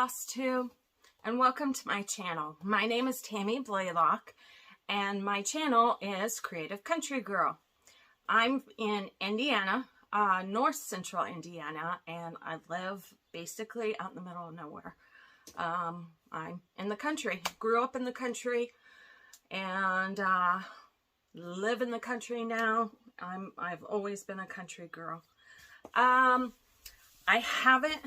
FlossTube, and welcome to my channel. My name is Tammy Blaylock, and my channel is Creative Country Girl. I'm in Indiana, north central Indiana, and I live basically out in the middle of nowhere. I'm in the country, grew up in the country, and live in the country now. I've always been a country girl. I haven't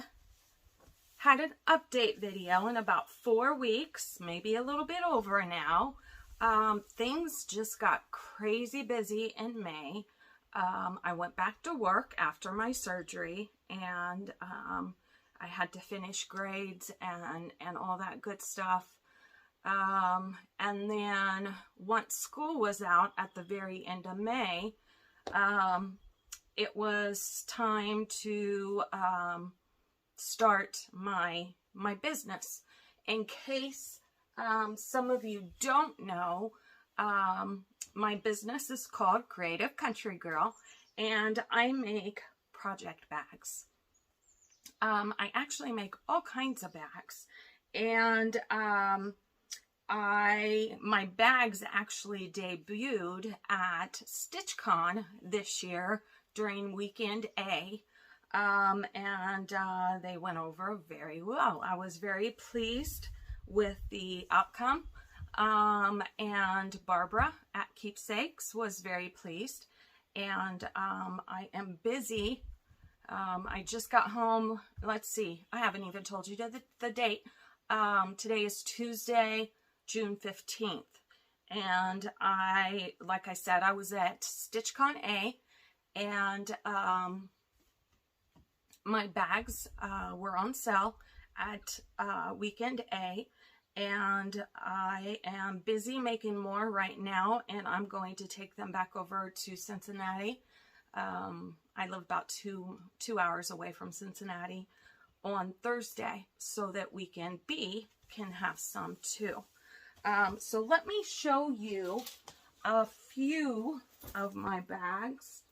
had an update video in about 4 weeks, maybe a little bit over now. Things just got crazy busy in May. I went back to work after my surgery, and I had to finish grades and all that good stuff. And then once school was out at the very end of May, it was time to start my business. In case some of you don't know, my business is called Creative Country Girl, and I make project bags. I actually make all kinds of bags, and my bags actually debuted at StitchCon this year during weekend A. And they went over very well. I was very pleased with the outcome. And Barbara at Keepsakes was very pleased. And I am busy. I just got home. Let's see. I haven't even told you the date. Today is Tuesday, June 15th. And like I said, I was at StitchCon A, and my bags were on sale at weekend A, and I am busy making more right now, and I'm going to take them back over to Cincinnati. I live about two hours away from Cincinnati on Thursday, so that weekend B can have some too. So let me show you a few of my bags.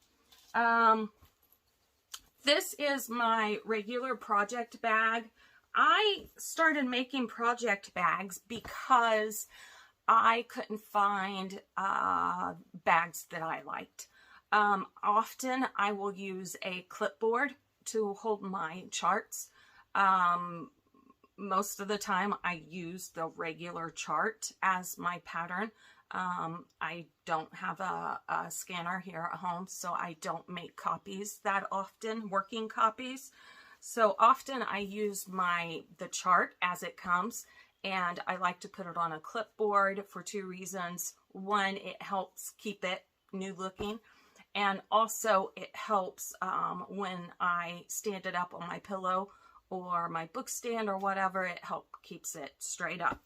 This is my regular project bag. I started making project bags because I couldn't find bags that I liked. Often I will use a clipboard to hold my charts. Most of the time I use the regular chart as my pattern. I don't have a scanner here at home, so I don't make copies that often, working copies. So often I use the chart as it comes, and I like to put it on a clipboard for two reasons. One, it helps keep it new looking, and also it helps when I stand it up on my pillow or my book stand or whatever, it keeps it straight up.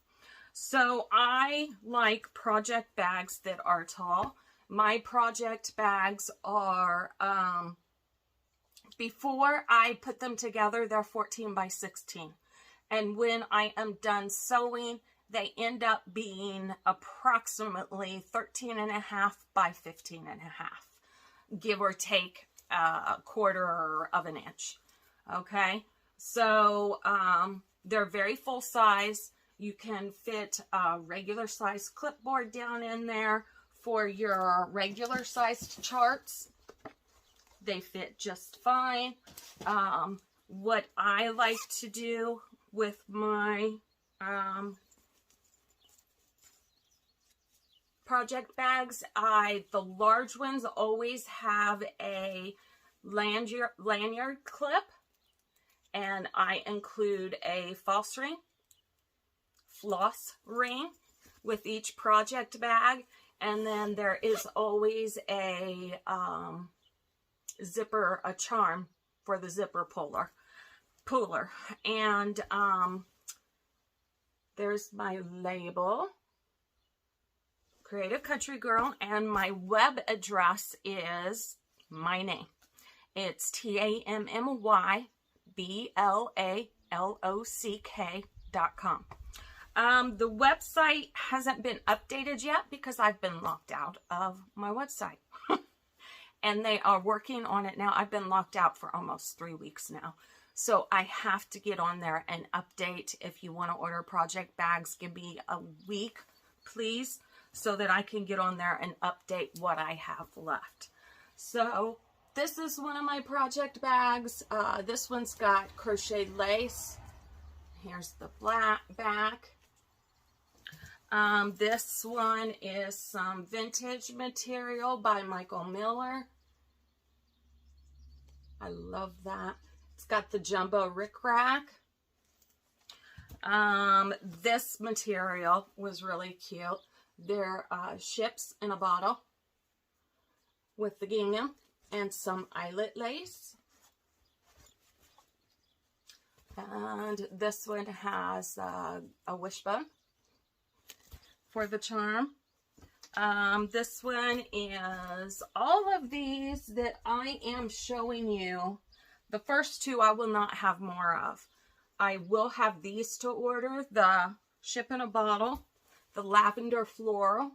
So I like project bags that are tall. My project bags are, before I put them together, they're 14 by 16. And when I am done sewing, they end up being approximately 13.5 by 15.5, give or take a quarter of an inch. Okay, so they're very full size. You can fit a regular size clipboard down in there for your regular sized charts. They fit just fine. What I like to do with my project bags, the large ones always have a lanyard clip, and I include a floss ring with each project bag, and then there is always a zipper, a charm for the zipper puller. And there's my label, Creative Country Girl, and my web address is my name. It's TammyBLalock.com. The website hasn't been updated yet because I've been locked out of my website. And they are working on it now. I've been locked out for almost 3 weeks now. So I have to get on there and update. If you want to order project bags, give me a week, please, so that I can get on there and update what I have left. So this is one of my project bags. This one's got crocheted lace. Here's the black back. This one is some vintage material by Michael Miller. I love that. It's got the jumbo rickrack. This material was really cute. They're ships in a bottle with the gingham and some eyelet lace. And this one has a wishbone for the charm. This one is all of these that I am showing you. The first two I will not have more of. I will have these to order, the ship in a bottle, the lavender floral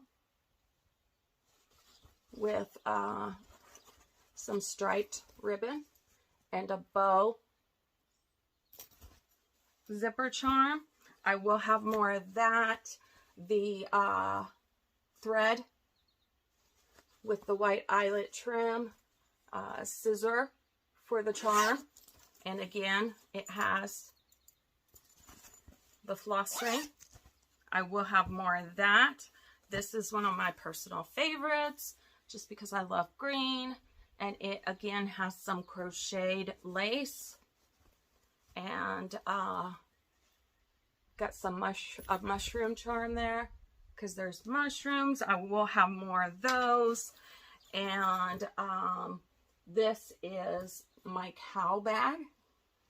with some striped ribbon and a bow zipper charm. I will have more of that. The thread with the white eyelet trim, scissor for the charm, and again it has the floss ring. I will have more of that. This is one of my personal favorites just because I love green, and it again has some crocheted lace and got some mushroom charm there because there's mushrooms. I will have more of those. And this is my cow bag.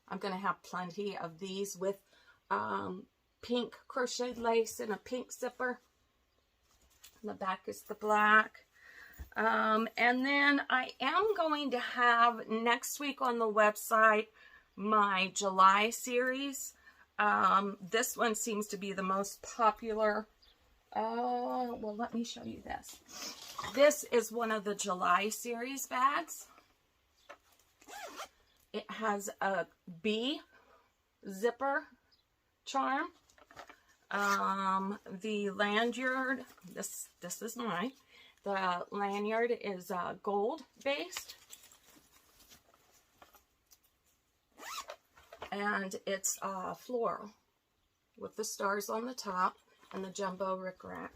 I'm going to have plenty of these with pink crocheted lace and a pink zipper. And the back is the black. And then I am going to have next week on the website my July series. This one seems to be the most popular. Well, let me show you this. This is one of the July series bags. It has a bee zipper charm. The lanyard, this is mine. The lanyard is gold based. And it's floral with the stars on the top and the jumbo rickrack.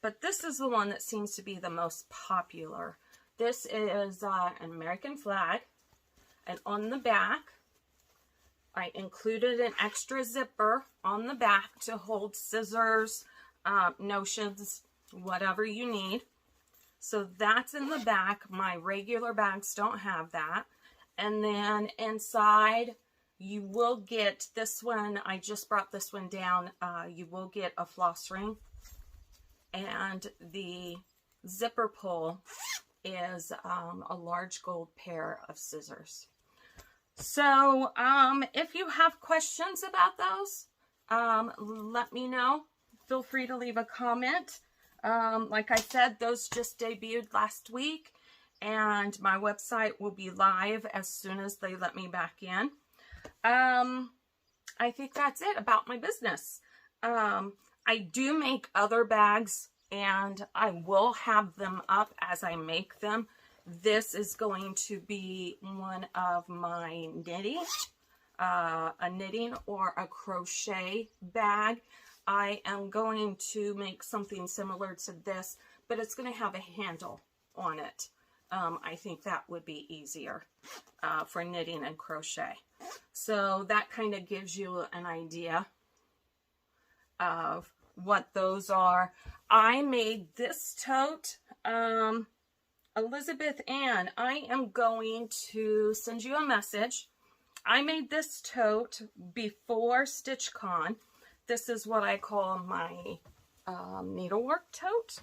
But this is the one that seems to be the most popular. This is an American flag, and on the back I included an extra zipper on the back to hold scissors, notions, whatever you need. So that's in the back. My regular bags don't have that. And then inside you will get this one. I just brought this one down. You will get a floss ring, and the zipper pull is a large gold pair of scissors. So if you have questions about those, let me know. Feel free to leave a comment. Like I said, those just debuted last week, and my website will be live as soon as they let me back in. I think that's it about my business. I do make other bags, and I will have them up as I make them. This is going to be one of my knitting, a knitting or a crochet bag. I am going to make something similar to this, but it's going to have a handle on it. I think that would be easier for knitting and crochet. So that kind of gives you an idea of what those are. I made this tote. Elizabeth Ann, I am going to send you a message. I made this tote before StitchCon. This is what I call my needlework tote.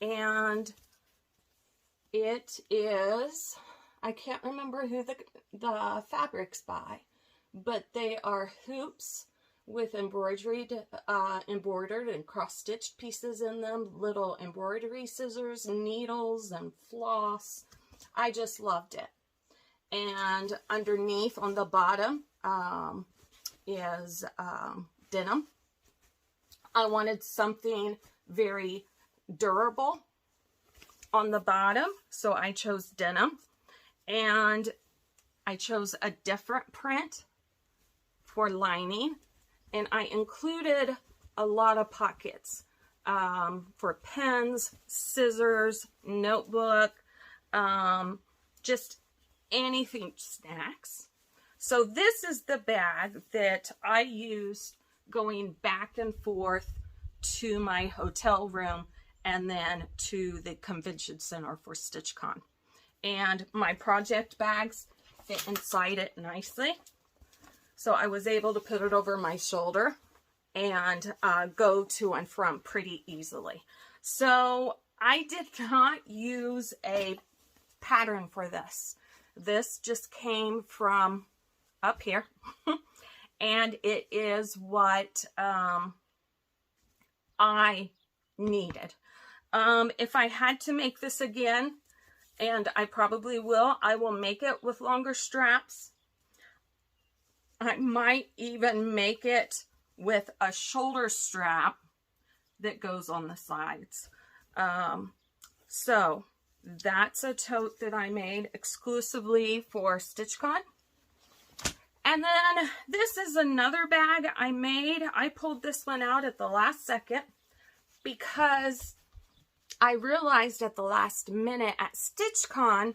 And it is, I can't remember who the fabric's by, but they are hoops with embroidered and cross-stitched pieces in them, little embroidery scissors, needles, and floss. I just loved it. and underneath on the bottom is denim. I wanted something very durable on the bottom, so I chose denim, and I chose a different print for lining, and I included a lot of pockets for pens, scissors, notebook, just anything, snacks. So this is the bag that I used going back and forth to my hotel room and then to the convention center for StitchCon. And my project bags fit inside it nicely. So I was able to put it over my shoulder and go to and from pretty easily. So I did not use a pattern for this. This just came from up here. And it is what I needed. If I had to make this again, and I probably will, I will make it with longer straps. I might even make it with a shoulder strap that goes on the sides. So that's a tote that I made exclusively for StitchCon. And then this is another bag I made. I pulled this one out at the last second because I realized at the last minute at StitchCon,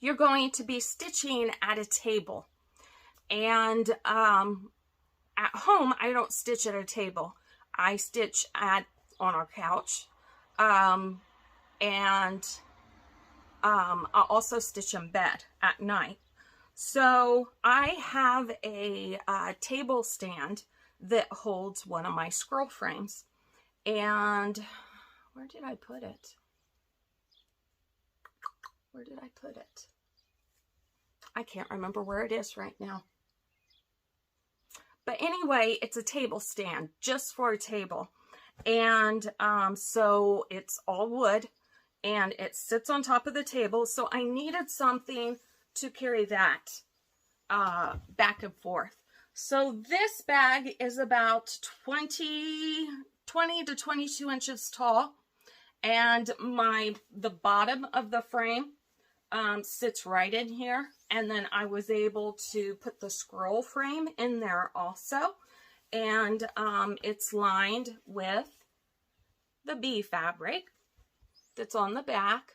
you're going to be stitching at a table. And at home, I don't stitch at a table. I stitch on our couch. I'll also stitch in bed at night. So I have a table stand that holds one of my scroll frames. And where did I put it? Where did I put it? I can't remember where it is right now. But anyway, it's a table stand just for a table. And so it's all wood and it sits on top of the table. So I needed something to carry that back and forth. So this bag is about 20 to 22 inches tall, and the bottom of the frame sits right in here, and then I was able to put the scroll frame in there also, and it's lined with the bee fabric that's on the back.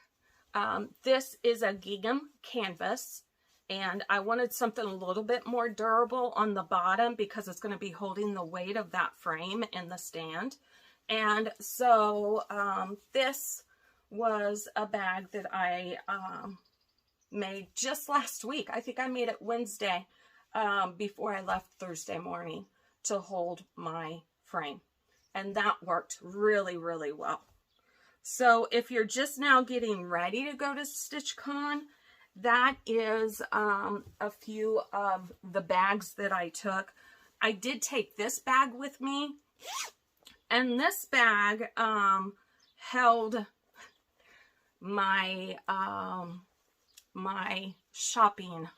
This is a gingham canvas, and I wanted something a little bit more durable on the bottom because it's going to be holding the weight of that frame in the stand. And so this was a bag that I made just last week. I think I made it Wednesday before I left Thursday morning to hold my frame. And that worked really, really well. So if you're just now getting ready to go to StitchCon, that is a few of the bags that I took. I did take this bag with me, and this bag held my my shopping,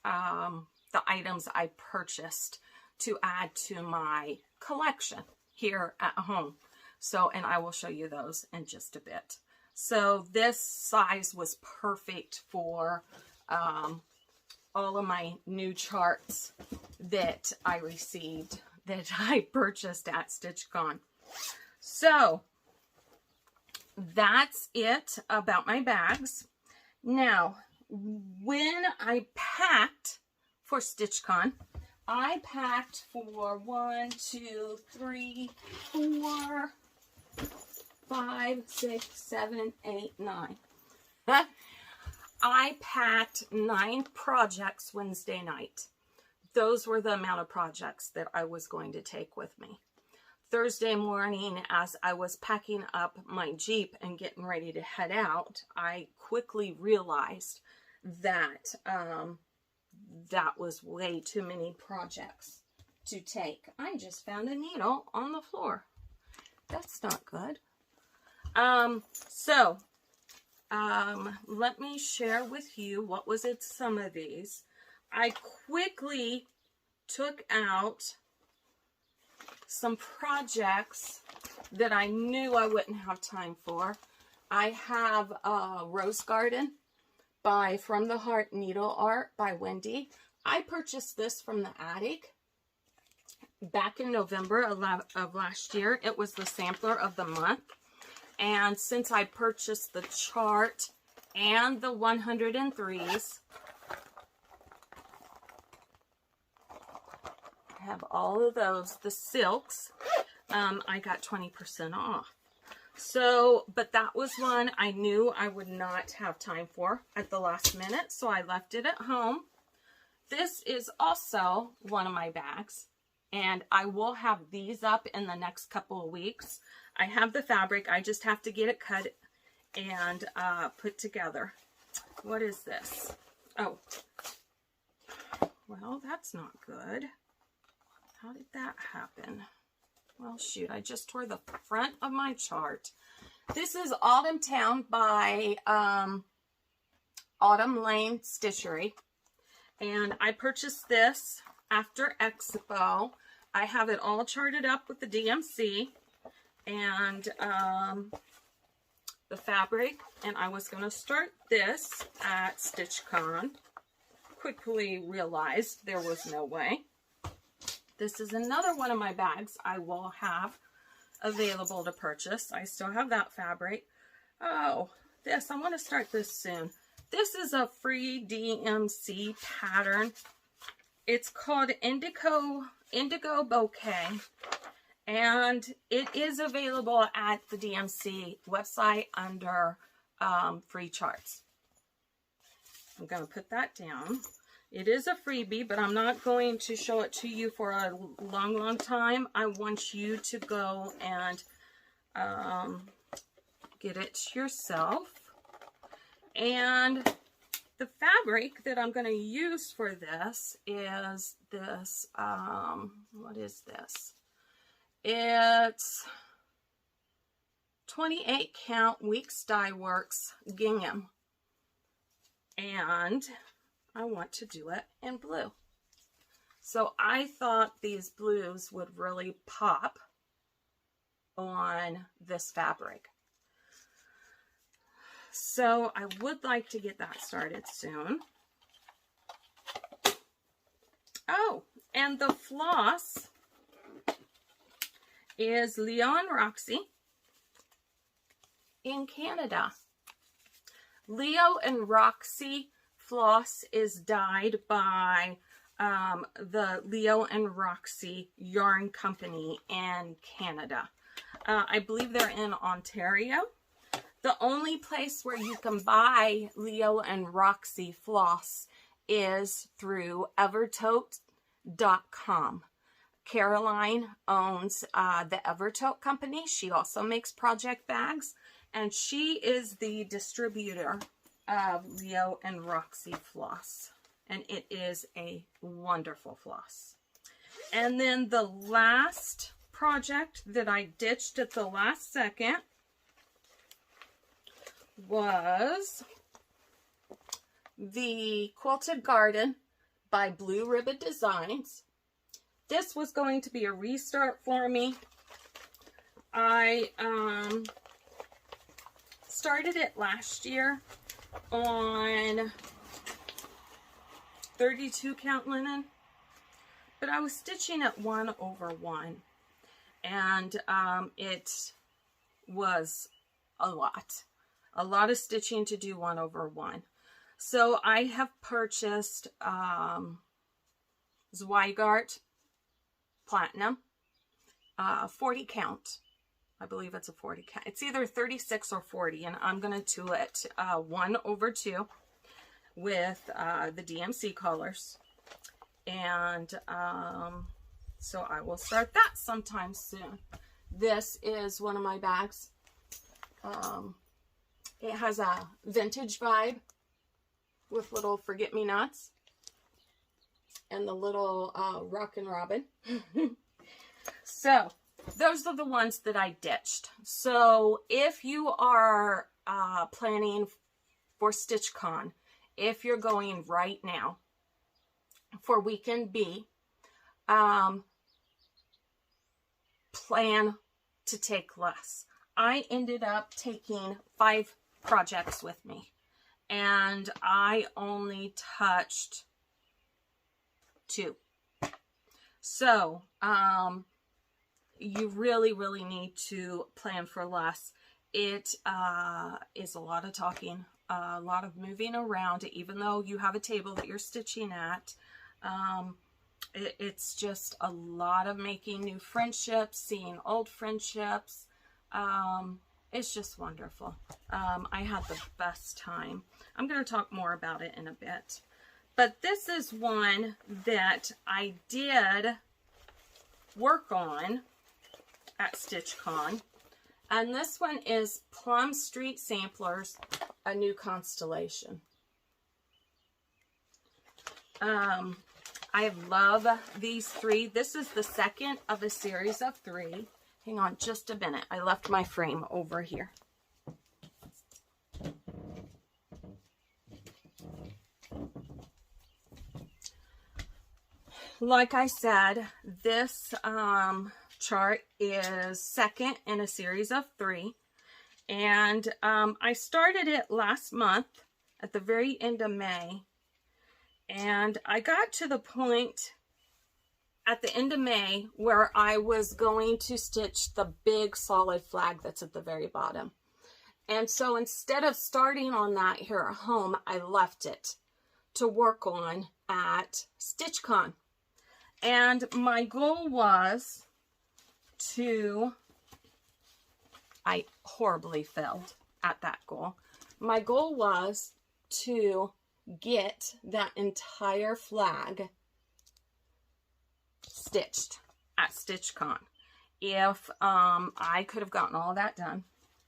the items I purchased to add to my collection here at home. So, and I will show you those in just a bit. So this size was perfect for all of my new charts that I received, that I purchased at StitchCon. So that's it about my bags. Now, when I packed for StitchCon, I packed for 1, 2, 3, 4, 5, 6, 7, 8, 9. I packed 9 projects Wednesday night. Those were the amount of projects that I was going to take with me. Thursday morning, as I was packing up my Jeep and getting ready to head out, I quickly realized that that was way too many projects to take. I just found a needle on the floor. That's not good. So let me share with you what was in some of these. I quickly took out some projects that I knew I wouldn't have time for. I have a Rose Garden by From the Heart Needle Art by Wendy. I purchased this from the attic back in November of last year. It was the sampler of the month. And since I purchased the chart and the 103s, I have all of those, the silks, I got 20% off. So, but that was one I knew I would not have time for at the last minute, so I left it at home. This is also one of my bags, and I will have these up in the next couple of weeks. I have the fabric, I just have to get it cut and put together. What is this? Oh, well, that's not good. How did that happen? Well, shoot, I just tore the front of my chart. This is Autumn Town by Autumn Lane Stitchery. And I purchased this after Expo. I have it all charted up with the DMC and the fabric. And I was going to start this at StitchCon. Quickly realized there was no way. This is another one of my bags I will have available to purchase. I still have that fabric. Oh, this, I want to start this soon. This is a free DMC pattern. It's called Indigo Bouquet. And it is available at the DMC website under free charts. I'm going to put that down. It is a freebie, but I'm not going to show it to you for a long, long time. I want you to go and get it yourself. And the fabric that I'm going to use for this is this, what is this? It's 28 count Weeks Dye Works gingham. And I want to do it in blue. So I thought these blues would really pop on this fabric. So I would like to get that started soon. Oh, and the floss is Leo and Roxy in Canada. Leo and Roxy floss is dyed by the Leo and Roxy Yarn Company in Canada. I believe they're in Ontario. The only place where you can buy Leo and Roxy floss is through evertote.com. Caroline owns the Evertote company. She also makes project bags, and she is the distributor of Leo and Roxy floss, and it is a wonderful floss. And then the last project that I ditched at the last second was the Quilted Garden by Blue Ribbon Designs. This was going to be a restart for me. I started it last year on 32 count linen, but I was stitching at 1/1, and it was a lot of stitching to do 1/1. So I have purchased Zweigart Platinum, 40 count. I believe it's a 40 count. It's either 36 or 40, and I'm going to do it 1/2 with the DMC colors. And so I will start that sometime soon. This is one of my bags. It has a vintage vibe with little forget-me-nots and the little Rockin' Robin. So those are the ones that I ditched. So if you are planning for StitchCon, if you're going right now for weekend B, plan to take less. I ended up taking 5 projects with me, and I only touched 2. So, you really need to plan for less. It is a lot of talking, a lot of moving around, even though you have a table that you're stitching at. It's just a lot of making new friendships, seeing old friendships. It's just wonderful. I had the best time. I'm going to talk more about it in a bit. But this is one that I did work on at StitchCon. And this one is Plum Street Samplers, A New Constellation. I love these 3. This is the second of a series of 3. Hang on just a minute. I left my frame over here. Like I said, this chart is second in a series of 3. And I started it last month at the very end of May. And I got to the point at the end of May where I was going to stitch the big solid flag that's at the very bottom. And so instead of starting on that here at home, I left it to work on at StitchCon. And my goal was to, I horribly failed at that goal. My goal was to get that entire flag stitched at StitchCon. If I could have gotten all that done,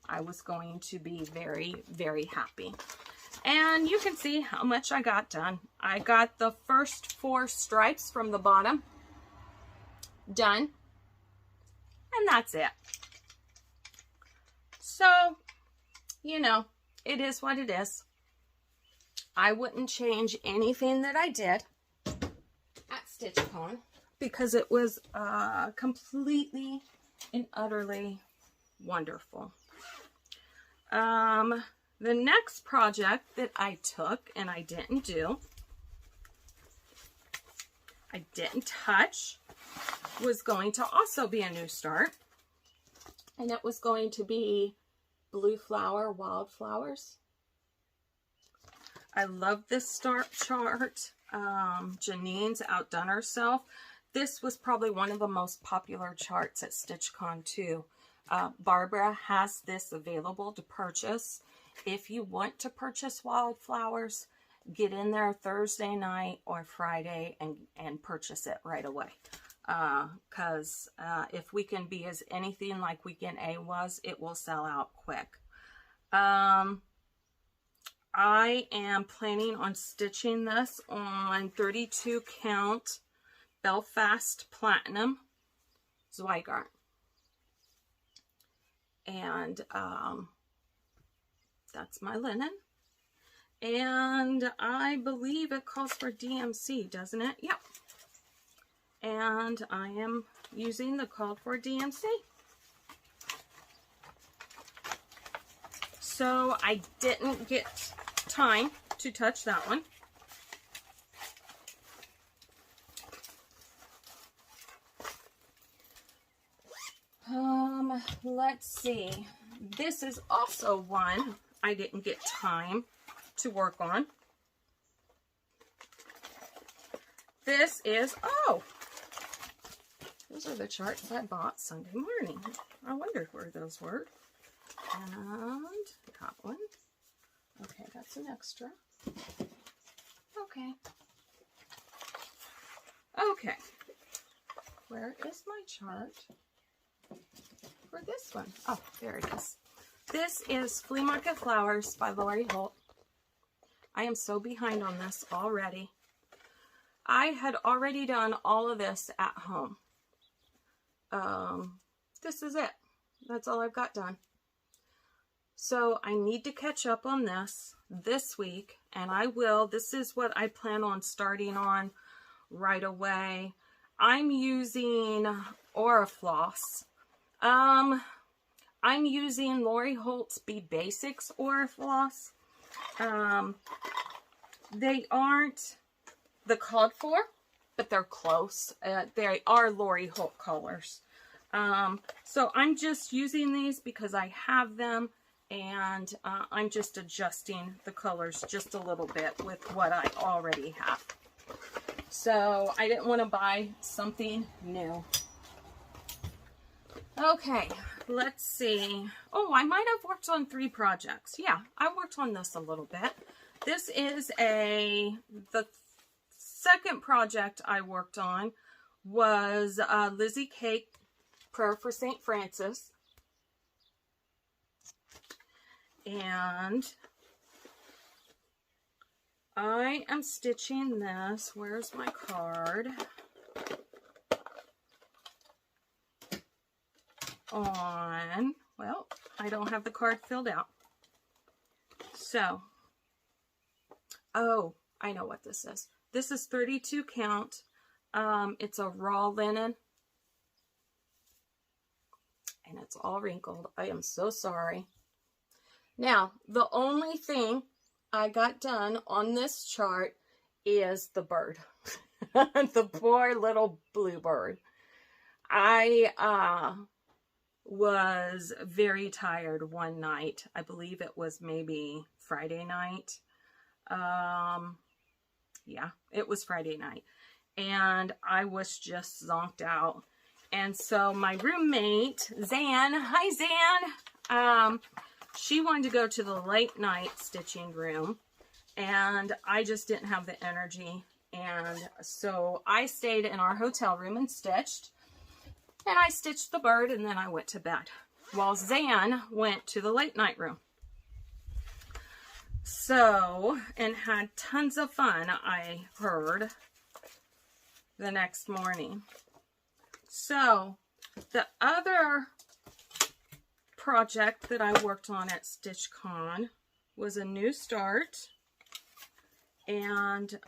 I was going to be very happy. And you can see how much I got done. I got the first 4 stripes from the bottom done, and that's it. So, you know, it is what it is. I wouldn't change anything that I did at StitchCon because it was completely and utterly wonderful. The next project that I took and I didn't do, I didn't touch, was going to also be a new start. And it was going to be Blue Flower Wildflowers. I love this start chart. Janine's outdone herself. This was probably one of the most popular charts at StitchCon too. Barbara has this available to purchase. If you want to purchase wildflowers, get in there Thursday night or Friday and purchase it right away. Because if Weekend B is anything like Weekend A was, it will sell out quick. I am planning on stitching this on 32 count Belfast Platinum Zweigart. And that's my linen. And I believe it calls for DMC, doesn't it? Yep. And I am using the called for DMC. So I didn't get time to touch that one. Let's see. This is also one I didn't get time to work on. This is, oh, those are the charts I bought Sunday morning. I wondered where those were. And got one. Okay, that's an extra. Okay. Okay. Where is my chart for this one? Oh, there it is. This is Flea Market Flowers by Lori Holt. I am so behind on this already. I had already done all of this at home. this is it. That's all I've got done. So I need to catch up on this week, and I will. This is what I plan on starting on right away. I'm using Orifloss. I'm using Lori Holt's Be Basics Orifloss. They aren't the called for, but they're close. They are Lori Holt colors. So I'm just using these because I have them, and I'm just adjusting the colors just a little bit with what I already have. So I didn't want to buy something new. Okay, let's see. Oh, I might have worked on 3 projects. Yeah, I worked on this a little bit. This is the second project I worked on was Lizzie Cake Prayer for St. Francis. And I am stitching this. Where's my card? On, well, I don't have the card filled out. So, oh, I know what this is. This is 32 count. It's a raw linen. And it's all wrinkled. I am so sorry. Now, the only thing I got done on this chart is the bird. The poor little bluebird. I was very tired one night. I believe it was maybe Friday night. Yeah, it was Friday night. And I was just zonked out. And so my roommate, Zan, hi Zan, she wanted to go to the late night stitching room. And I just didn't have the energy. And so I stayed in our hotel room and stitched. And I stitched the bird, and then I went to bed. While Zan went to the late night room. So, and had tons of fun, I heard, the next morning. So, the other project that I worked on at StitchCon was a new start. And,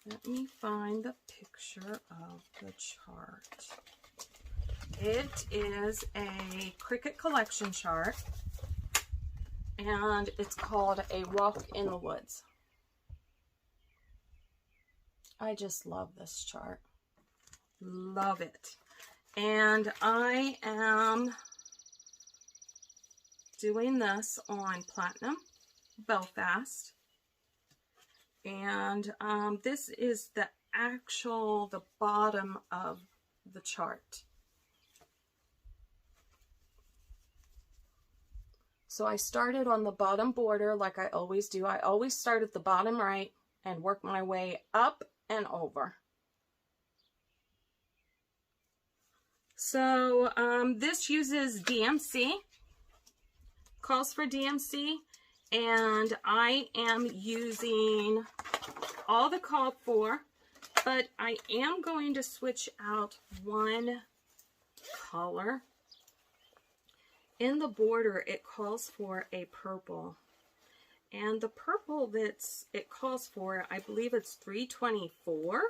let me find the picture of the chart. It is a Cricut collection chart, and it's called A Walk in the Woods. I just love this chart. Love it. And I am doing this on Platinum Belfast. And this is the bottom of the chart. So I started on the bottom border like I always do. I always start at the bottom right and work my way up and over. So this uses DMC, calls for DMC, and I am using all the called for, but I am going to switch out one color. In the border, it calls for a purple. And the purple it calls for, I believe it's 324.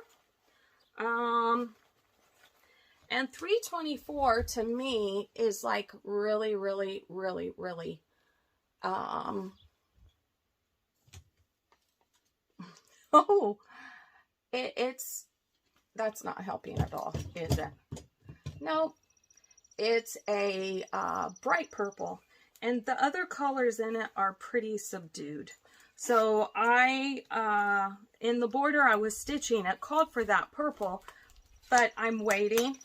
And 324 to me is like really, really, really, really, oh, that's not helping at all, is it? No, it's a bright purple, and the other colors in it are pretty subdued. So in the border I was stitching, it called for that purple, but I'm waiting.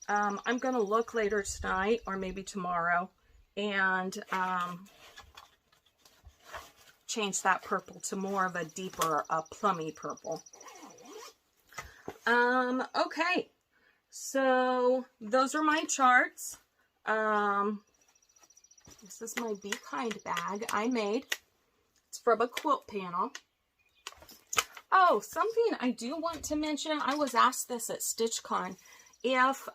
I'm going to look later tonight or maybe tomorrow and change that purple to more of a deeper plummy purple. Okay, so those are my charts. This is my Be Kind bag I made. It's from a quilt panel. Oh, something I do want to mention. I was asked this at StitchCon. If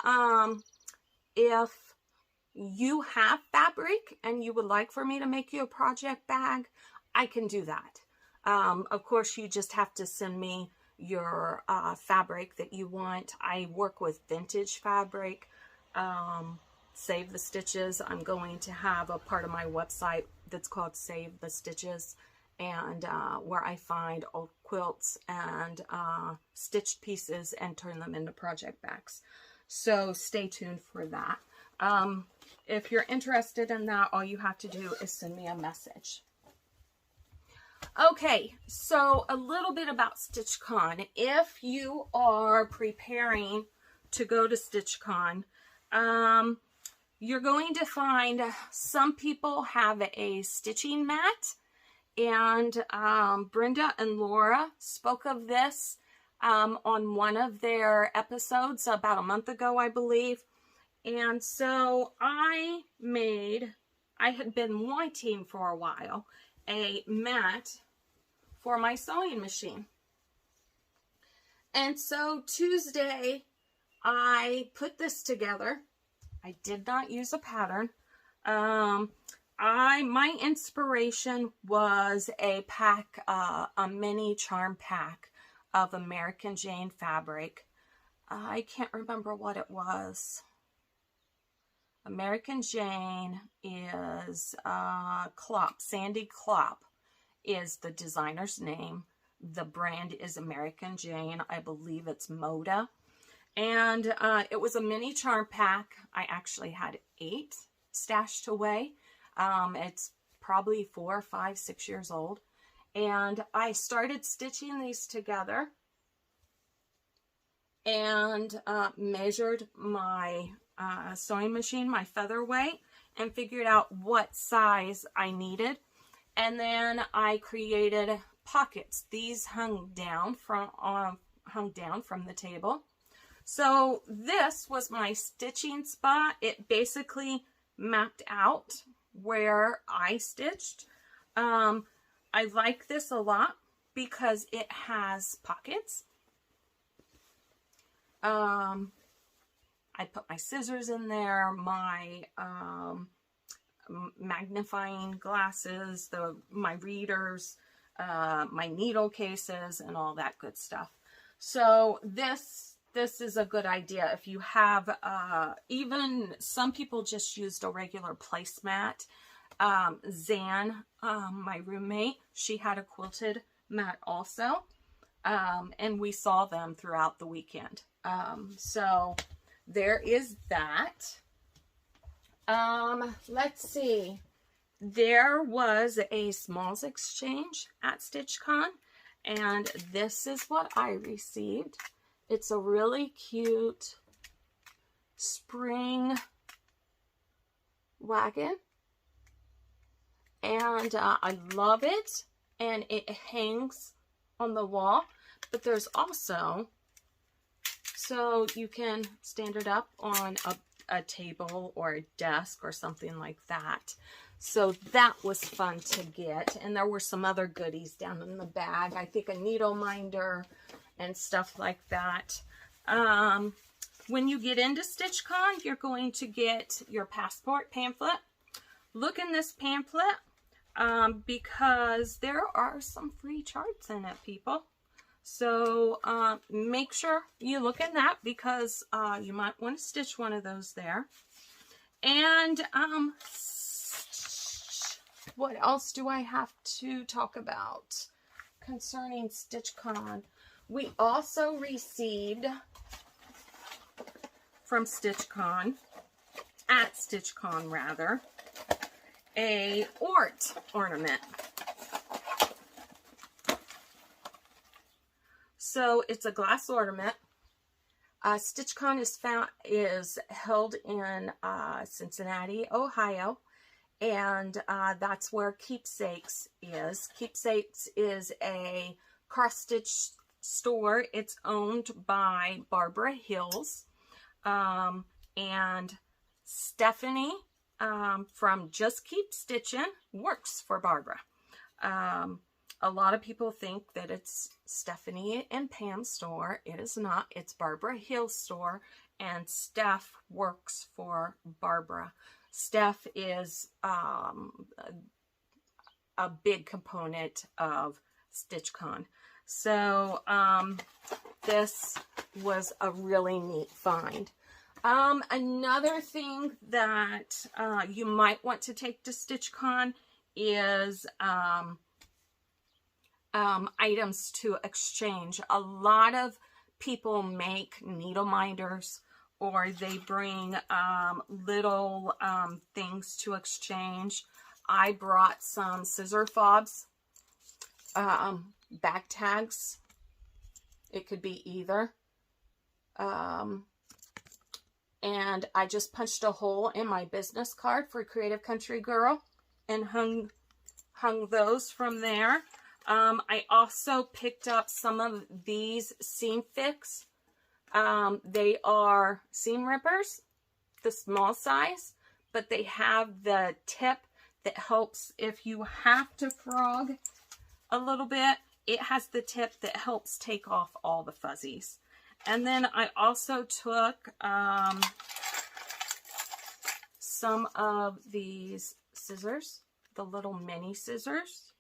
you have fabric and you would like for me to make you a project bag, I can do that. Of course, you just have to send me your fabric that you want. I work with vintage fabric. Save the Stitches. I'm going to have a part of my website that's called Save the Stitches, and where I find old quilts and stitched pieces and turn them into project bags. So stay tuned for that. If you're interested in that, all you have to do is send me a message. Okay, so a little bit about StitchCon. If you are preparing to go to StitchCon, you're going to find some people have a stitching mat, and Brenda and Laura spoke of this on one of their episodes about a month ago, I believe. And so I had been wanting for a while a mat for my sewing machine. And so Tuesday, I put this together. I did not use a pattern. My inspiration was a pack, a mini charm pack of American Jane fabric. I can't remember what it was. American Jane is Klopp. Sandy Klopp is the designer's name. The brand is American Jane. I believe it's Moda. And it was a mini charm pack. I actually had 8 stashed away. It's probably 4, 5, 6 years old. And I started stitching these together and measured my sewing machine, my feather weight, and figured out what size I needed. And then I created pockets. These hung down from the table. So this was my stitching spot. It basically mapped out where I stitched. I like this a lot because it has pockets. I put my scissors in there, my magnifying glasses, my readers, my needle cases, and all that good stuff. So this is a good idea if you have, even some people just used a regular placemat. Zan, my roommate, she had a quilted mat also, and we saw them throughout the weekend. So there is that. Let's see. There was a smalls exchange at StitchCon, and this is what I received. It's a really cute spring wagon, and I love it, and it hangs on the wall, but there's also, so you can stand it up on a table or a desk or something like that. So that was fun to get, and there were some other goodies down in the bag. I think a needle minder and stuff like that. When you get into StitchCon, you're going to get your passport pamphlet. Look in this pamphlet because there are some free charts in it, people. So make sure you look in that because you might want to stitch one of those there. And what else do I have to talk about concerning StitchCon? We also received from StitchCon, at StitchCon rather, a ornament. So it's a glass ornament. StitchCon is held in Cincinnati, Ohio, and that's where Keepsakes is. Keepsakes is a cross-stitch store. It's owned by Barbara Hills, and Stephanie from Just Keep Stitching works for Barbara. A lot of people think that it's Stephanie and Pam's store. It is not. It's Barbara Hill's store, and Steph works for Barbara. Steph is a big component of StitchCon. So this was a really neat find. Another thing that you might want to take to StitchCon is items to exchange. A lot of people make needle minders, or they bring little things to exchange. I brought some scissor fobs, back tags. It could be either. And I just punched a hole in my business card for Creative Country Girl and hung those from there. I also picked up some of these seam fix. They are seam rippers, the small size, but they have the tip that helps if you have to frog a little bit. It has the tip that helps take off all the fuzzies. And then I also took some of these scissors, the little mini scissors.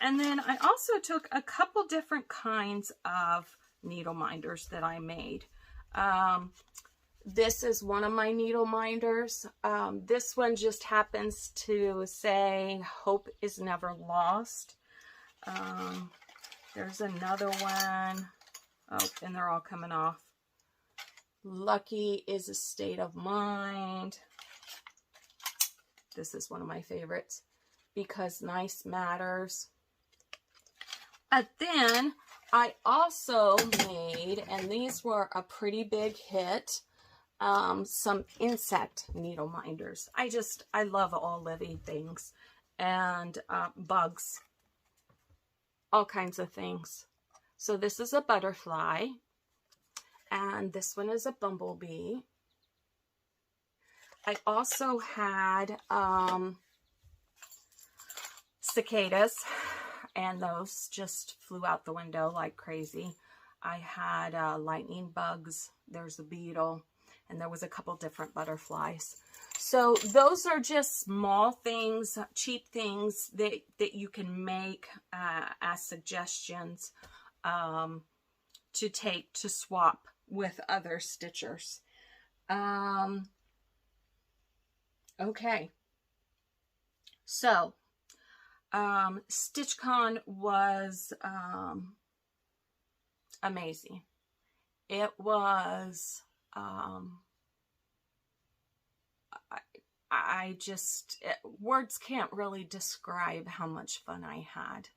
And then I also took a couple different kinds of needle minders that I made. This is one of my needle minders. This one just happens to say, "Hope is never lost." There's another one. Oh, and they're all coming off. "Lucky is a state of mind." This is one of my favorites, "Because nice matters." And then I also made, and these were a pretty big hit, some insect needle minders. I love all living things and bugs, all kinds of things. So this is a butterfly, and this one is a bumblebee. I also had cicadas, and those just flew out the window like crazy. I had lightning bugs, there's a beetle, and there was a couple different butterflies. So those are just small things, cheap things that you can make as suggestions to take to swap with other stitchers. Okay, so StitchCon was amazing. It was words can't really describe how much fun I had.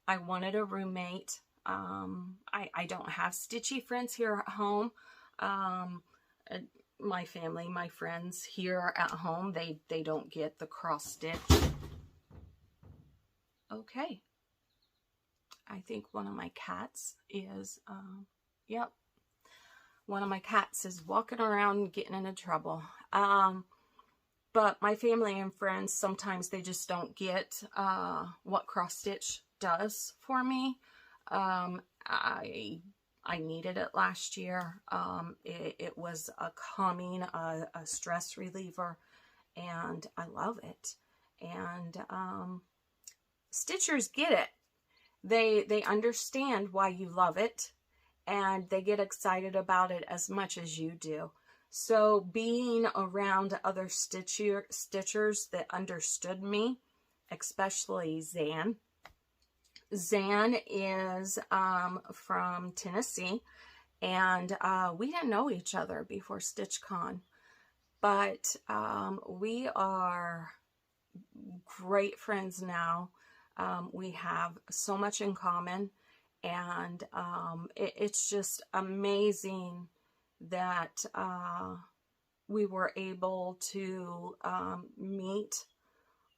I wanted a roommate. I don't have stitchy friends here at home. My family, my friends here at home, they don't get the cross stitch. Okay. I think one of my cats is, yep. One of my cats is walking around getting into trouble. But my family and friends, sometimes they just don't get what cross stitch does for me. I needed it last year. It was a calming, a stress reliever, and I love it. And stitchers get it. They understand why you love it, and they get excited about it as much as you do. So being around other stitchers that understood me, especially Zan. Zan is from Tennessee, and we didn't know each other before StitchCon, but we are great friends now. We have so much in common, and it's just amazing that we were able to meet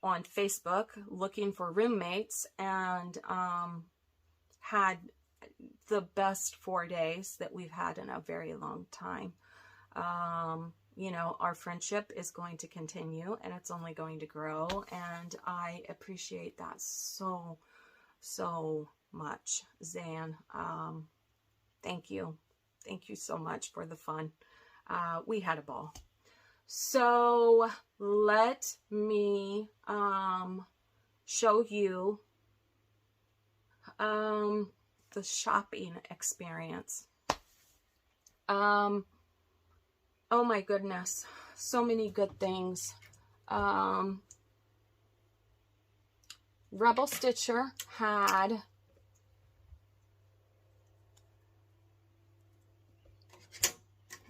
on Facebook looking for roommates, and had the best 4 days that we've had in a very long time. You know, our friendship is going to continue, and it's only going to grow, and I appreciate that so, so much. Zan, thank you. Thank you so much for the fun. We had a ball. So let me show you the shopping experience. Oh my goodness, so many good things. Rebel Stitcher had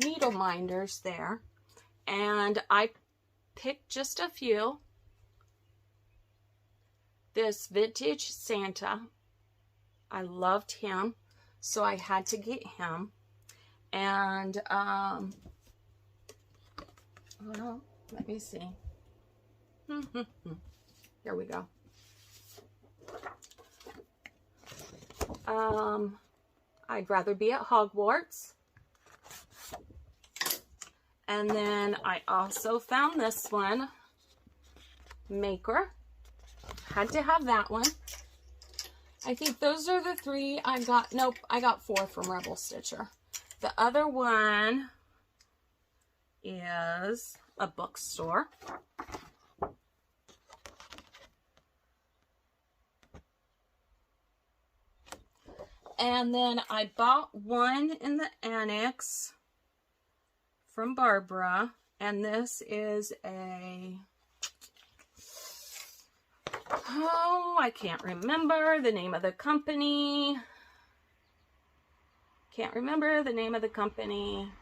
needle minders there, and I picked just a few. This vintage Santa, I loved him, so I had to get him. And oh no, let me see. Here we go. I'd rather be at Hogwarts. And then I also found this one, Maker. Had to have that one. I think those are the three I got. Nope, I got 4 from Rebel Stitcher. The other one is a bookstore. And then I bought one in the annex from Barbara, and this is a, oh, I can't remember the name of the company. Can't remember the name of the company.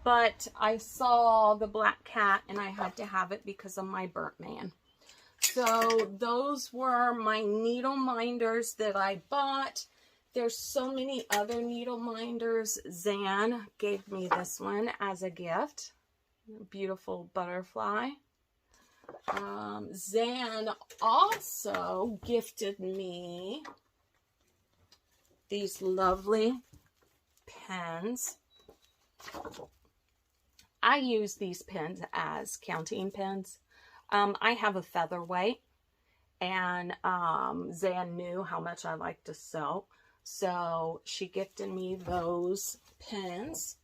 But I saw the black cat and I had to have it because of my burnt man. So those were my needle minders that I bought. There's so many other needle minders. Zan gave me this one as a gift. Beautiful butterfly. Zan also gifted me these lovely pens. I use these pens as counting pens. I have a featherweight, and Zan knew how much I like to sew. So she gifted me those pens.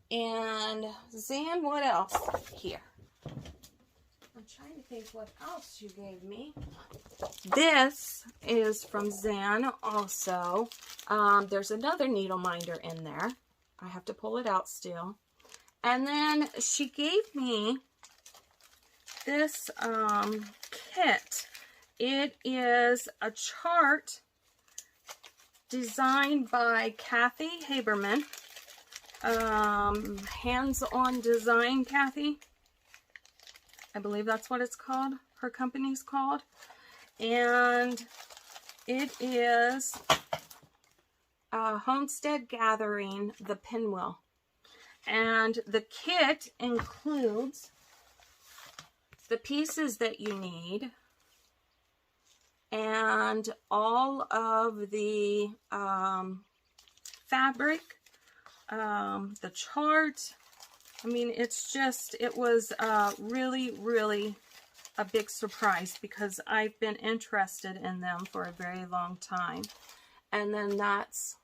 And Zan, what else? Here. I'm trying to think what else you gave me. This is from Zan also. There's another needle minder in there. I have to pull it out still. And then she gave me this kit. It is a chart designed by Kathy Haberman. Hands-on Design Kathy. I believe that's what it's called. Her company's called. And it is Homestead Gathering, the Pinwheel. And the kit includes the pieces that you need and all of the fabric, the chart. I mean, it's just, it was really, really a big surprise because I've been interested in them for a very long time. And then that's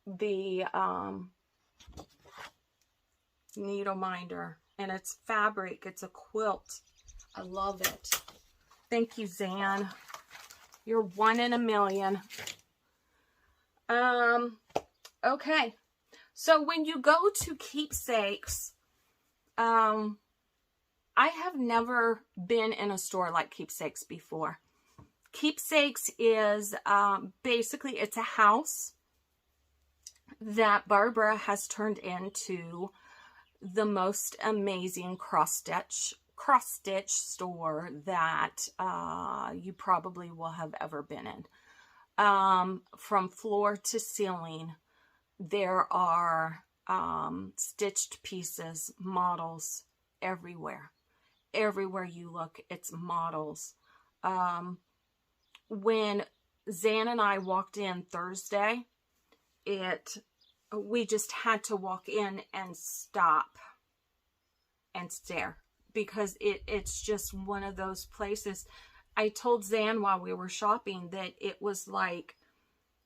the needle minder, and it's fabric. It's a quilt. I love it. Thank you, Zan. You're one in a million. Okay, so when you go to Keepsakes, I have never been in a store like Keepsakes before. Keepsakes is basically, it's a house that Barbara has turned into the most amazing cross-stitch store that you probably will have ever been in. From floor to ceiling, there are stitched pieces, models everywhere. Everywhere you look, it's models. When Zan and I walked in Thursday, we just had to walk in and stop and stare because it's just one of those places. I told Zan while we were shopping that it was like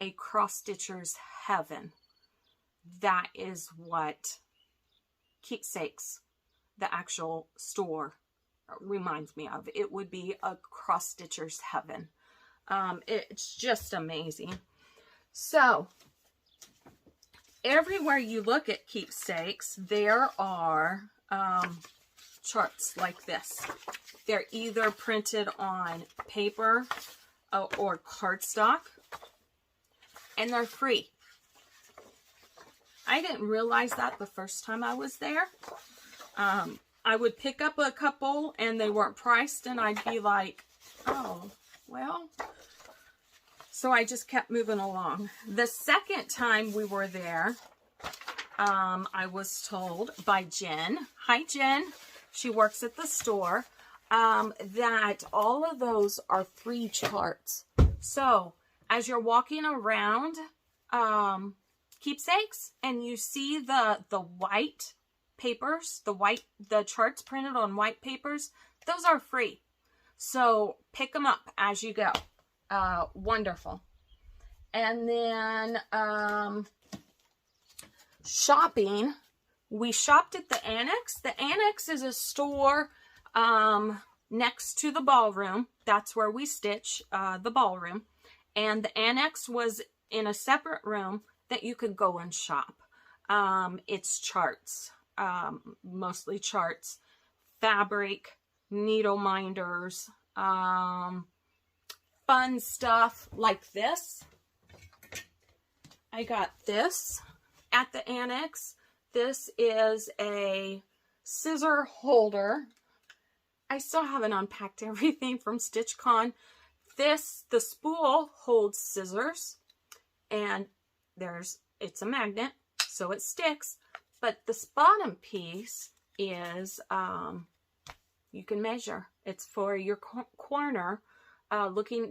a cross-stitcher's heaven. That is what Keepsakes, the actual store, reminds me of. It would be a cross-stitcher's heaven. It's just amazing. So, everywhere you look at Keepsakes, there are charts like this. They're either printed on paper or cardstock, and they're free. I didn't realize that the first time I was there. I would pick up a couple and they weren't priced, and I'd be like, oh, well. So I just kept moving along. The second time we were there, I was told by Jen, hi Jen, she works at the store, that all of those are free charts. So as you're walking around Keepsakes and you see the white papers, the charts printed on white papers, those are free. So pick them up as you go. Wonderful. And then shopping, we shopped at the Annex. The Annex is a store next to the ballroom. That's where we stitch, the ballroom. And the Annex was in a separate room that you could go and shop. It's charts, mostly charts, fabric, needle minders, fun stuff like this. I got this at the Annex. This is a scissor holder. I still haven't unpacked everything from StitchCon. The spool holds scissors, and it's a magnet, so it sticks. But this bottom piece is, you can measure. It's for your corner,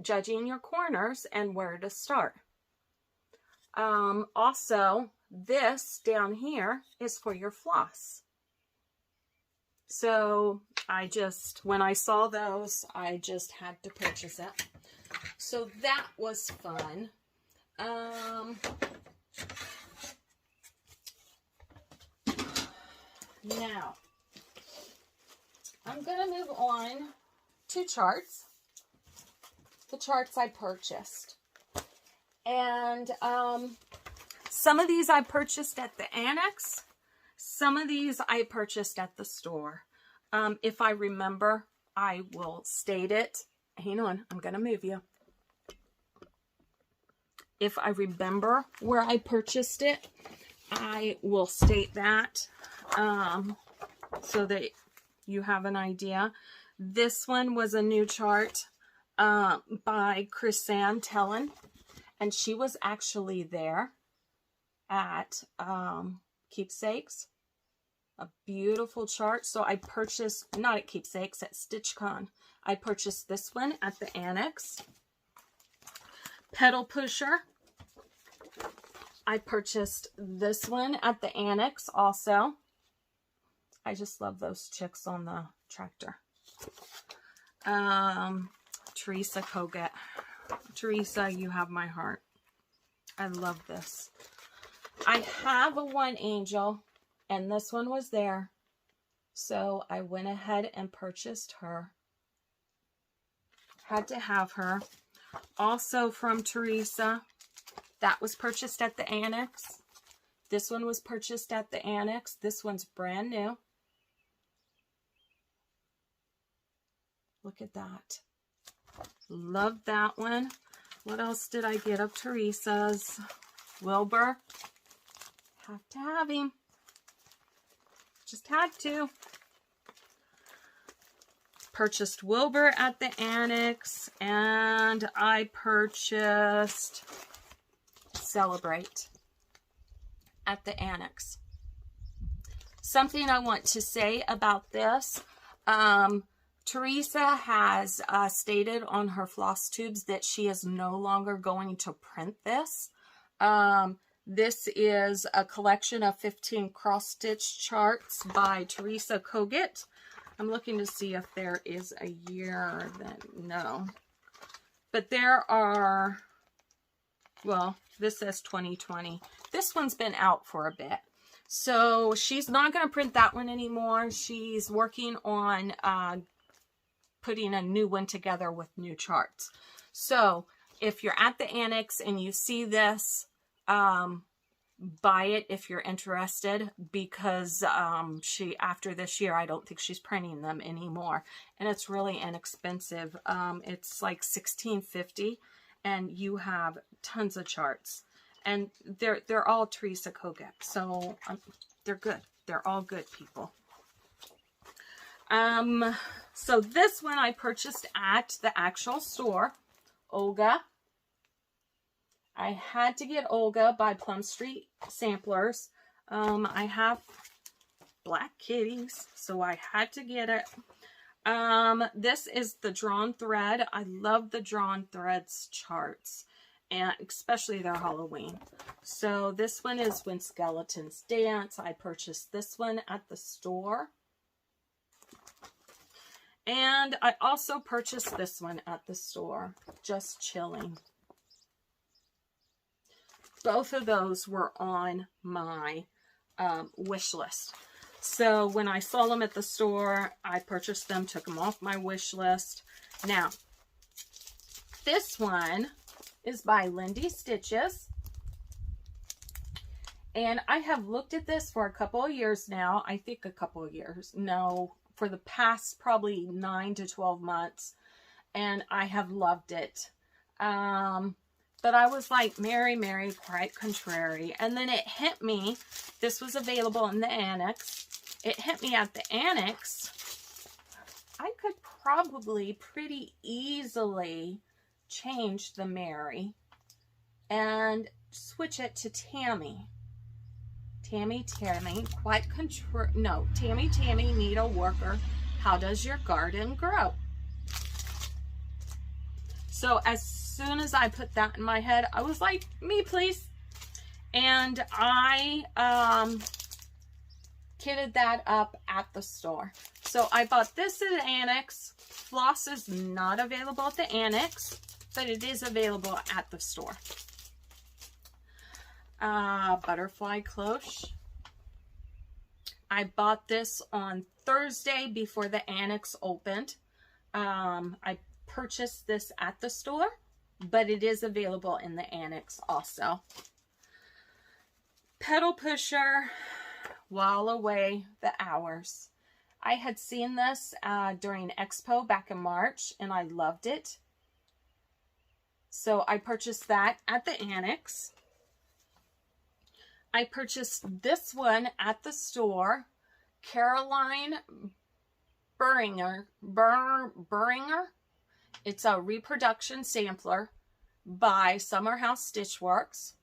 judging your corners and where to start. Also, this down here is for your floss. So when I saw those, I just had to purchase it. So that was fun. Now, I'm going to move on to charts. The charts I purchased. And some of these I purchased at the Annex. Some of these I purchased at the store. If I remember, I will state it. Hang on, I'm going to move you. If I remember where I purchased it, I will state that so that you have an idea. This one was a new chart by Chrisanne Tellen, and she was actually there at Keepsakes. A beautiful chart. So I purchased, not at Keepsakes, at StitchCon. I purchased this one at the Annex. Pedal pusher. I purchased this one at the Annex also. I just love those chicks on the tractor. Teresa Koget. Teresa, you have my heart. I love this. I have a One Angel, and this one was there. So I went ahead and purchased her. Had to have her. Also from Teresa, that was purchased at the Annex. This one was purchased at the Annex. This one's brand new. Look at that. Love that one. What else did I get of Teresa's? Wilbur. Have to have him. Just had to. Purchased Wilbur at the Annex, and I purchased Celebrate at the Annex. Something I want to say about this. Teresa has stated on her FlossTubes that she is no longer going to print this. This is a collection of 15 cross-stitch charts by Teresa Koget. I'm looking to see if there is a year that, no. But there are, well, this says 2020. This one's been out for a bit. So she's not going to print that one anymore. She's working on putting a new one together with new charts. So if you're at the annex and you see this, buy it if you're interested, because after this year, I don't think she's printing them anymore, and it's really inexpensive. It's like $16.50, and you have tons of charts, and they're all Teresa Kogut, so they're good. They're all good, people. So this one I purchased at the actual store, Olga. I had to get Olga by Plum Street Samplers. I have black kitties, so I had to get it. This is the Drawn Thread. I love the Drawn Threads charts, and especially their Halloween. So this one is When Skeletons Dance. I purchased this one at the store. And I also purchased this one at the store, Just Chilling. Both of those were on my wish list. So when I saw them at the store, I purchased them, took them off my wish list. Now, this one is by Lindy Stitches. And I have looked at this for a couple of years now. I think a couple of years. No, for the past probably 9 to 12 months. And I have loved it. But I was like, Mary, quite contrary. And then it hit me. This was available in the annex. It hit me at the annex. I could probably pretty easily change the Mary and switch it to Tammy. Tammy, quite contrary. No, Tammy, needle worker. How does your garden grow? So as soon as I put that in my head, I was like, me please. And I kitted that up at the store. So I bought this at the annex. Floss is not available at the annex, but it is available at the store. Butterfly cloche. I bought this on Thursday before the annex opened. I purchased this at the store, but it is available in the annex also. Pedal pusher, While Away the Hours. I had seen this during Expo back in March, and I loved it. So I purchased that at the annex. I purchased this one at the store, Caroline Burringer. It's a reproduction sampler by Summerhouse Stitchworks.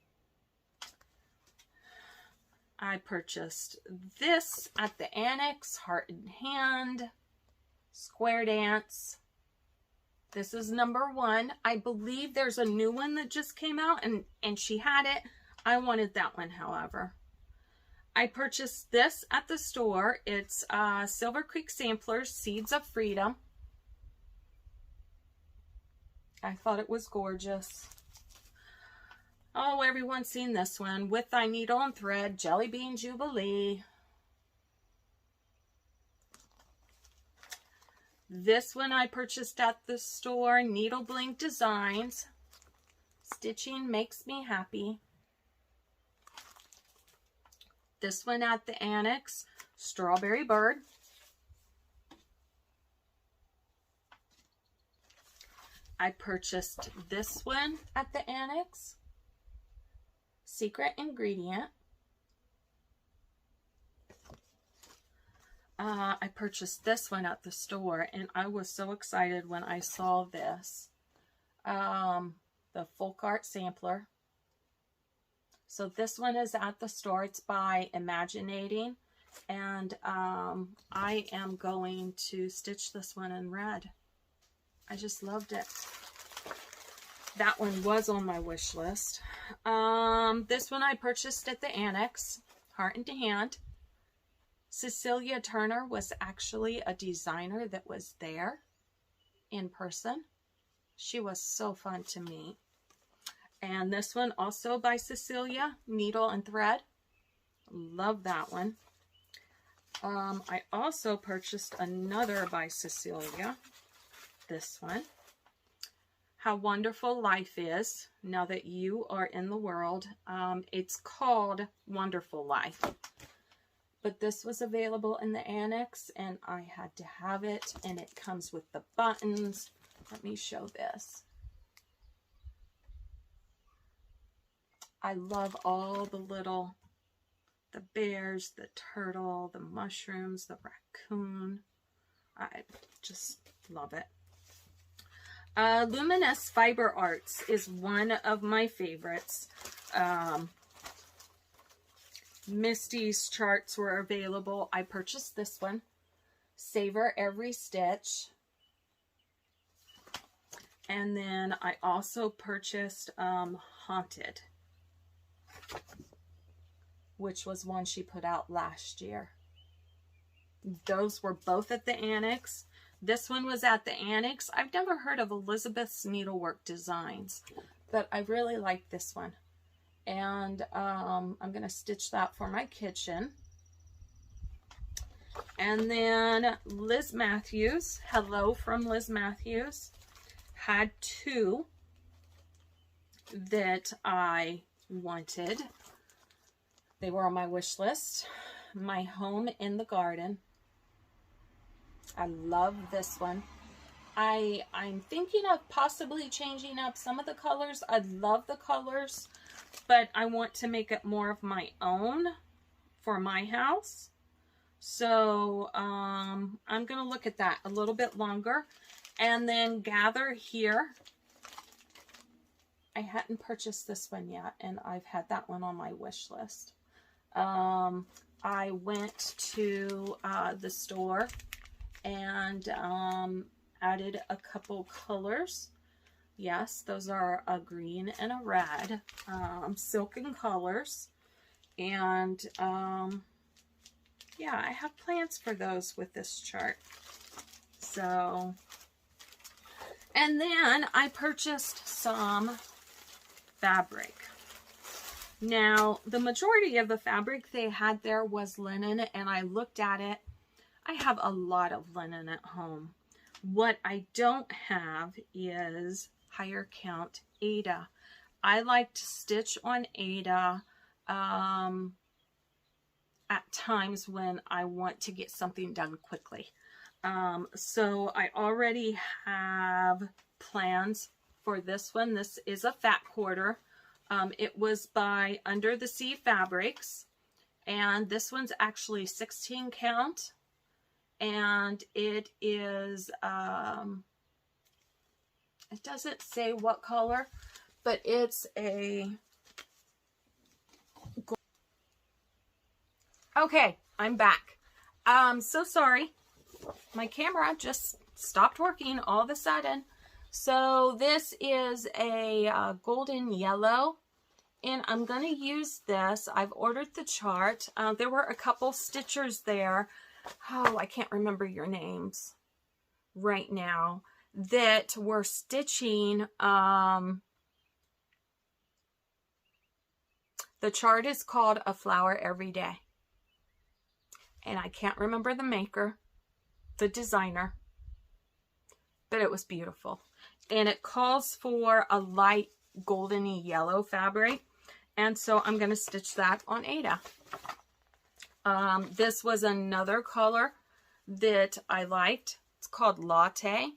I purchased this at the annex, Heart in Hand, Square Dance. This is #1. I believe there's a new one that just came out, and she had it. I wanted that one, however. I purchased this at the store. It's Silver Creek Samplers, Seeds of Freedom. I thought it was gorgeous. Oh, everyone's seen this one. With Thy Needle and Thread, Jelly Bean Jubilee. This one I purchased at the store, Needle Blink Designs. Stitching Makes Me Happy. This one at the annex, Strawberry Bird. I purchased this one at the annex, Secret Ingredient. I purchased this one at the store, and I was so excited when I saw this. The Folk Art Sampler. So this one is at the store. It's by Imaginating, and I am going to stitch this one in red. I just loved it. That one was on my wish list. This one I purchased at the annex, Heart in Hand, Cecilia Turner was actually a designer that was there in person. She was so fun to meet. And this one also by Cecilia, Needle and Thread. Love that one. I also purchased another by Cecilia. This one. How Wonderful Life Is Now That You Are in the World. It's called Wonderful Life. But this was available in the annex and I had to have it. And it comes with the buttons. Let me show this. I love all the bears, the turtle, the mushrooms, the raccoon. I just love it. Luminous Fiber Arts is one of my favorites. Misty's charts were available. I purchased this one. Savor Every Stitch. And then I also purchased Haunted, which was one she put out last year. Those were both at the annex. This one was at the annex. I've never heard of Elizabeth's Needlework Designs, but I really like this one. And I'm going to stitch that for my kitchen. And then Liz Matthews, Hello from Liz Matthews, had two that I wanted. They were on my wish list. My Home in the Garden. I love this one. I'm thinking of possibly changing up some of the colors. I love the colors, but I want to make it more of my own for my house. So I'm going to look at that a little bit longer. And then Gather Here. I hadn't purchased this one yet, and I've had that one on my wish list. I went to the store and added a couple colors. Yes, those are a green and a red, silken colors. And yeah, I have plans for those with this chart. So, and then I purchased some fabric. Now, the majority of the fabric they had there was linen, and I looked at it. I have a lot of linen at home. What I don't have is higher count Aida. I like to stitch on Aida at times when I want to get something done quickly. So I already have plans for this one. This is a fat quarter. It was by Under the Sea Fabrics, and this one's actually 16 count, and it is, it doesn't say what color, but it's a, okay, I'm back. So sorry, my camera just stopped working all of a sudden. So this is a golden yellow, and I'm going to use this. I've ordered the chart. There were a couple stitchers there. Oh, I can't remember your names right now, that were stitching. The chart is called A Flower Every Day. And I can't remember the maker, the designer, but it was beautiful. And it calls for a light goldeny yellow fabric. And so I'm going to stitch that on Aida. This was another color that I liked. It's called Latte.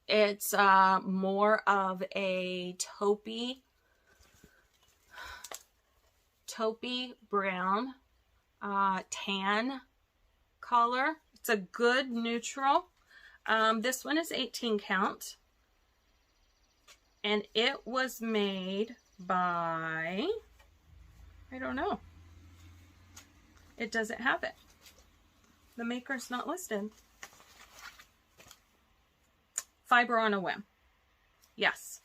It's more of a taupey brown, tan color. It's a good neutral. This one is 18 count. And it was made by, I don't know. It doesn't have it. The maker's not listed. Fiber on a Whim. Yes,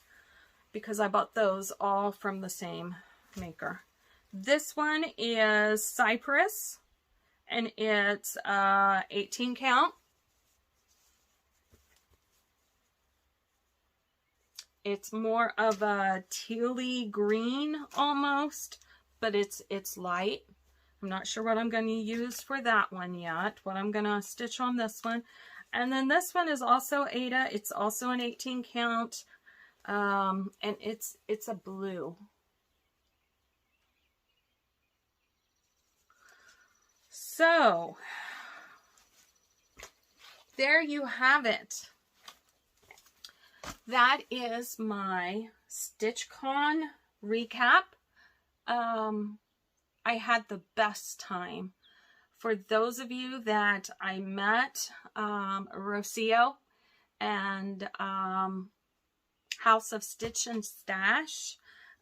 because I bought those all from the same maker. This one is Cypress, and it's 18 count. It's more of a tealy green almost, but it's light. I'm not sure what I'm going to use for that one yet, what I'm going to stitch on this one. And then this one is also Aida. It's also an 18 count, and it's a blue. So there you have it. That is my StitchCon recap. I had the best time. For those of you that I met, Rocio and House of Stitch and Stash,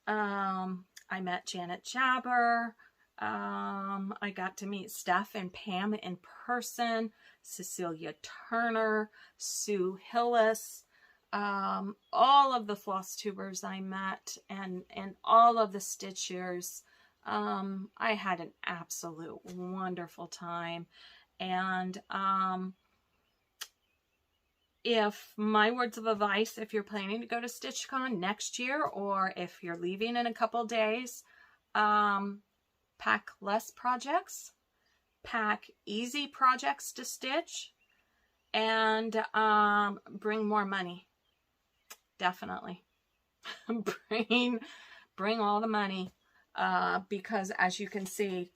I met Janet Jabber. I got to meet Steph and Pam in person, Cecilia Turner, Sue Hillis, all of the FlossTubers I met, and all of the Stitchers. I had an absolute wonderful time. And if my words of advice, if you're planning to go to StitchCon next year, or if you're leaving in a couple days, pack less projects, pack easy projects to stitch, and bring more money. Definitely. bring all the money, because as you can see,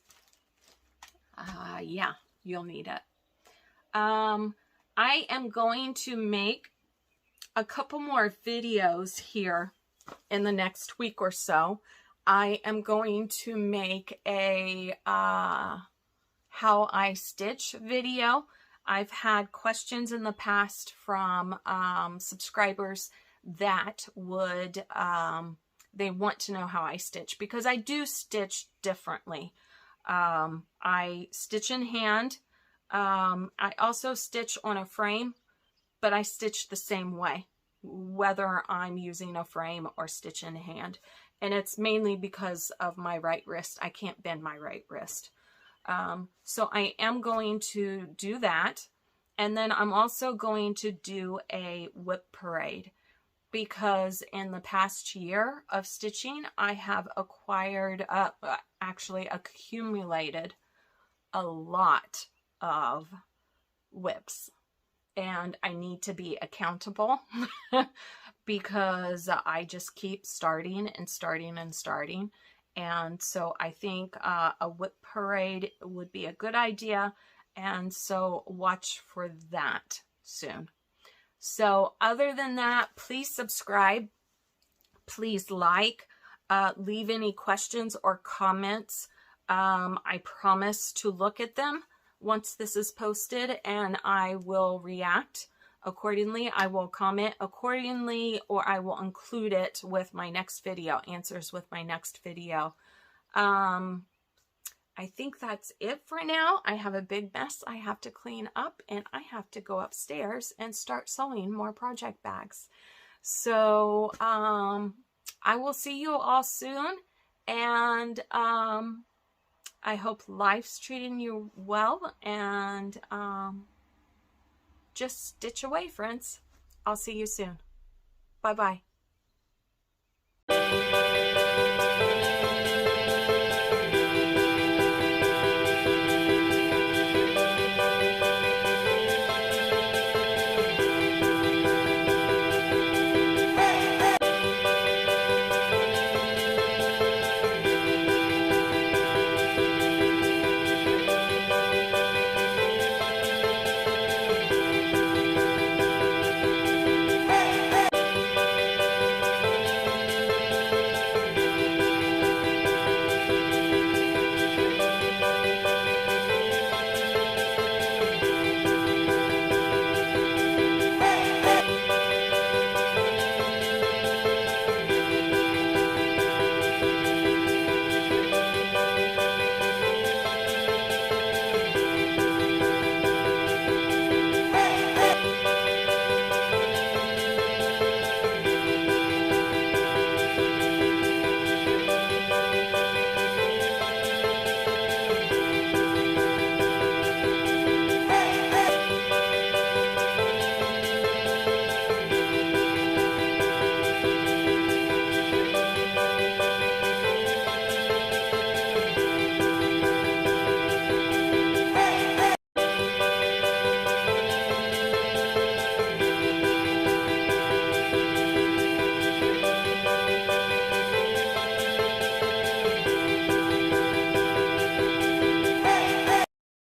yeah, you'll need it. I am going to make a couple more videos here in the next week or so. I am going to make a how I stitch video. I've had questions in the past from subscribers that would they want to know how I stitch, because I do stitch differently. I stitch in hand. I also stitch on a frame, but I stitch the same way, whether I'm using a frame or stitch in hand. And it's mainly because of my right wrist. I can't bend my right wrist. So I am going to do that. And then I'm also going to do a whip parade, because in the past year of stitching, I have acquired, actually accumulated a lot of whips. And I need to be accountable because I just keep starting and starting and starting. And so I think a whip parade would be a good idea. And so watch for that soon. So other than that, please subscribe. Please like, leave any questions or comments. I promise to look at them once this is posted, and I will react accordingly. I will comment accordingly, or I will include it with my next video, answers with my next video. I think that's it for now. I have a big mess I have to clean up, and I have to go upstairs and start sewing more project bags. So I will see you all soon, and I hope life's treating you well, and just stitch away, friends. I'll see you soon. Bye-bye.